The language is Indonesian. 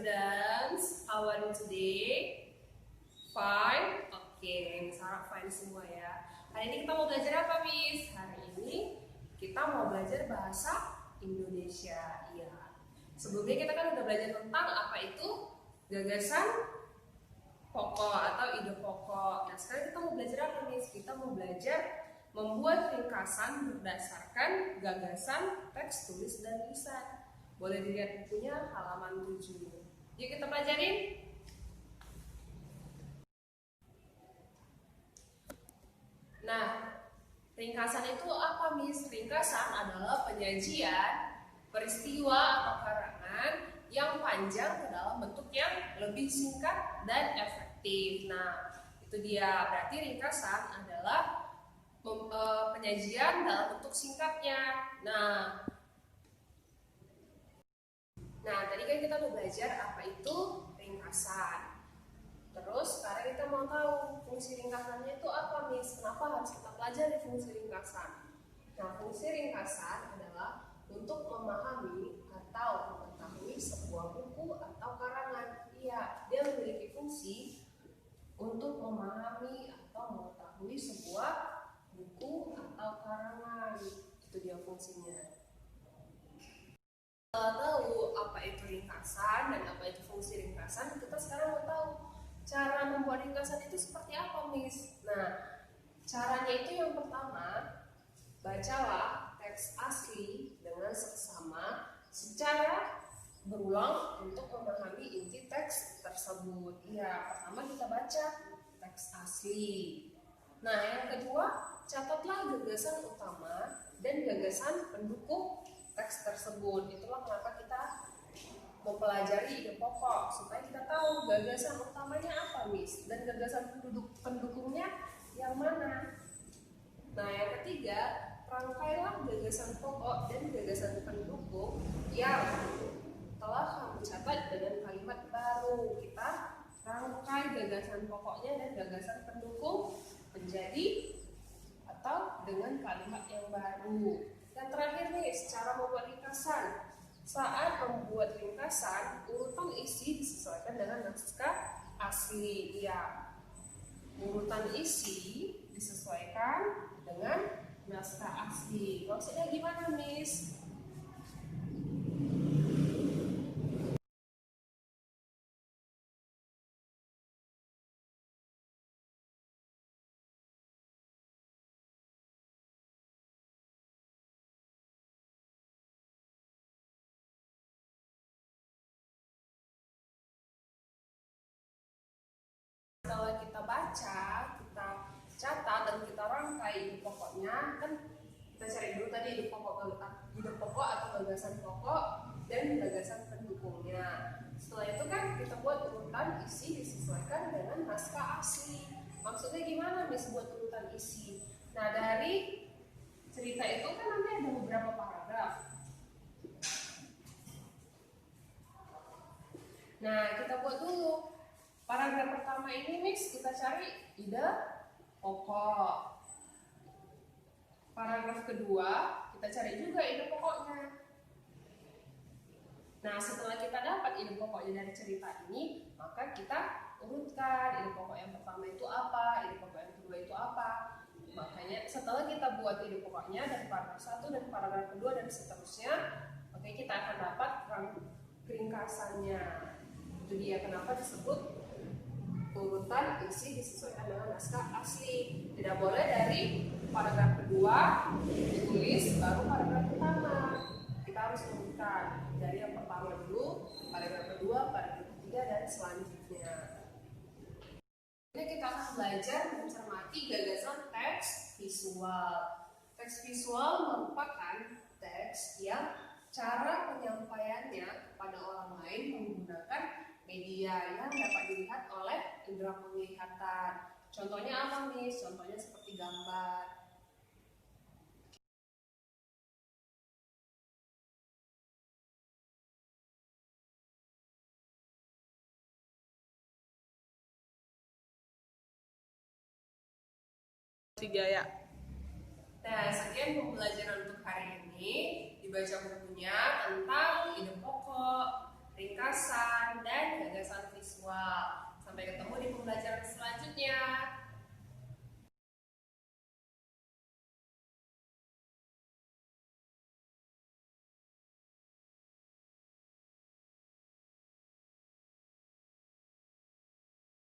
students, how are you today? Fine? Oke, Sarah fine semua ya. Hari ini kita mau belajar apa, Miss? Hari ini kita mau belajar bahasa Indonesia. Iya. Sebelumnya kita kan udah belajar tentang apa itu gagasan pokok atau ide pokok. Nah, sekarang kita mau belajar apa, Miss? Kita mau belajar membuat ringkasan berdasarkan gagasan teks, tulis, dan lisan. Boleh dilihat bukunya halaman 7. Yuk kita pelajarin. Nah, ringkasan itu apa, Miss? Ringkasan adalah penyajian peristiwa atau karangan yang panjang ke dalam bentuk yang lebih singkat dan efektif. Nah, itu dia. Berarti ringkasan adalah penyajian dalam bentuk singkatnya. Nah, tadi kan kita udah belajar apa itu ringkasan. Terus sekarang kita mau tahu fungsi ringkasannya itu apa, Miss? Kenapa harus kita pelajari fungsi ringkasan? Nah, fungsi ringkasan adalah untuk memahami atau mengetahui sebuah buku atau karangan. Iya, dia memiliki fungsi untuk memahami atau mengetahui sebuah buku atau karangan. Itu dia fungsinya. Setelah tahu apa itu ringkasan dan apa itu fungsi ringkasan, kita sekarang mau tahu cara membuat ringkasan itu seperti apa, Miss? Nah, caranya itu yang pertama, bacalah teks asli dengan seksama secara berulang untuk memahami inti teks tersebut. Ya, pertama kita baca teks asli. Nah, yang kedua, catatlah gagasan utama dan gagasan pendukung teks tersebut. Itulah kenapa kita mempelajari ide pokok, supaya kita tahu gagasan utamanya apa, Miss, dan gagasan pendukungnya yang mana. Nah, yang ketiga, rangkailah gagasan pokok dan gagasan pendukung yang telah kamu catat dengan kalimat baru. Kita rangkai gagasan pokoknya dan gagasan pendukung menjadi atau dengan kalimat yang baru. Yang terakhir nih, cara membuat ringkasan. Saat membuat ringkasan, urutan isi disesuaikan dengan naskah asli. Ya, urutan isi disesuaikan dengan naskah asli. Maksudnya gimana, Miss? Setelah kita baca, kita catat dan kita rangkai ide pokoknya, kan kita cari dulu tadi ide pokok atau gagasan pokok dan gagasan pendukungnya. Setelah itu kan kita buat urutan isi disesuaikan dengan naskah asli. Maksudnya gimana, Miss, buat urutan isi? Nah, dari cerita itu kan nanti ada beberapa paragraf. Nah, kita buat dulu. Paragraf pertama ini, Miss, kita cari ide pokok. Paragraf kedua, kita cari juga ide pokoknya. Nah, setelah kita dapat ide pokoknya dari cerita ini, maka kita urutkan ide pokok yang pertama itu apa, ide pokok yang kedua itu apa. Makanya setelah kita buat ide pokoknya dari paragraf 1 dan paragraf kedua dan seterusnya, oke, kita akan dapat ringkasannya. Itu dia kenapa disebut urutan isi disesuaikan dengan naskah asli. Tidak boleh dari paragraf kedua ditulis baru paragraf pertama. Kita harus urutkan dari yang pertama dulu, paragraf kedua, paragraf ketiga, dan selanjutnya. Ini kita akan belajar mencermati gagasan teks visual. Teks visual merupakan teks yang cara penyampaiannya kepada orang lain menggunakan media yang dapat dilihat oleh indera penglihatan. Contohnya apa, Miss? Contohnya seperti gambar. Tiga ya. Nah, sekian pembelajaran untuk hari ini. Dibaca bukunya tentang ide pokok, ringkasan, dan pembelajaran